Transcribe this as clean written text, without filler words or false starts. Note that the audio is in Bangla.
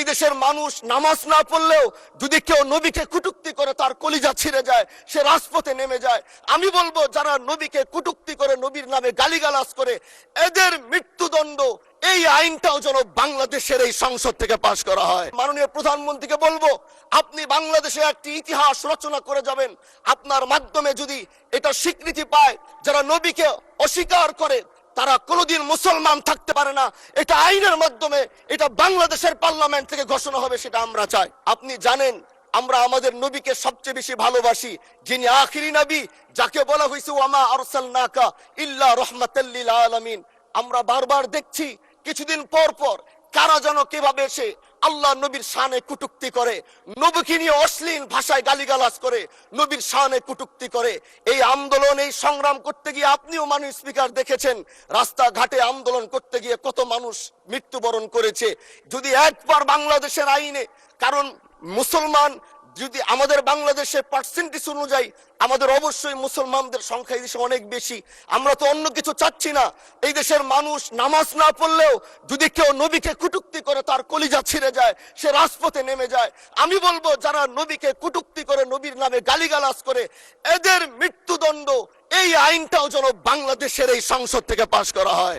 দেশের মানুষ নামাজ না পড়লেও যদি কেউ নবীকে কটূক্তি করে তার কলিজা ছিঁড়ে যায়, সে রাজপথে নেমে যায়। আমি বলবো যারা নবীকে কটূক্তি করে, নবীর নামে গালিগালাজ করে, এদের মৃত্যুদণ্ড এই আইনটাও যেন বাংলাদেশের এই সংসদ থেকে পাশ করা হয়। মাননীয় প্রধানমন্ত্রীকে বলবো, আপনি বাংলাদেশে একটি ইতিহাস রচনা করে যাবেন। আপনার মাধ্যমে যদি এটা স্বীকৃতি পায়, যারা নবীকে অস্বীকার করে তারা কোনোদিন মুসলমান থাকতে পারে না, এটা আইনের মাধ্যমে এটা বাংলাদেশের পার্লামেন্ট থেকে ঘোষণা হবে, সেটা আমরা চাই। আপনি জানেন আমরা আমাদের নবীকে সবচেয়ে বেশি ভালোবাসি, যিনি আখিরি নবী, যাকে বলা হয়েছে ওয়ামা আরসালনাকা ইল্লা রাহমাতাল লিল আলামিন। আমরা বারবার দেখছি কিছুদিন পর পর কারা যেন কিভাবে এসে আল্লাহ নবীর শানে কটূক্তি করে, নবীকে নিয়ে অশ্লীল ভাষায় গালিগালাজ করে, নবীর শানে কটূক্তি করে। এই আন্দোলন, এই সংগ্রাম করতে গিয়ে আপনিও মাননীয় স্পিকার দেখেছেন, রাস্তাঘাটে আন্দোলন করতে গিয়ে কত মানুষ মৃত্যুবরণ করেছে। যদি একবার বাংলাদেশের আইনে, কারণ মুসলমান যদি আমাদের বাংলাদেশের পার্সেন্টেজ অনুযায়ী আমাদের অবশ্যই মুসলমানদের সংখ্যা এই দেশে অনেক বেশি। আমরা তো অন্য কিছু চাচ্ছি না। এই দেশের মানুষ নামাজ না পড়লেও যদি কেউ নবীকে কটূক্তি করে তার কলিজা ছিঁড়ে যায়, সে রাজপথে নেমে যায়। আমি বলবো যারা নবীকে কটূক্তি করে, নবীর নামে গালিগালাজ করে, এদের মৃত্যুদণ্ড এই আইনটাও যেন বাংলাদেশের এই সংসদ থেকে পাশ করা হয়।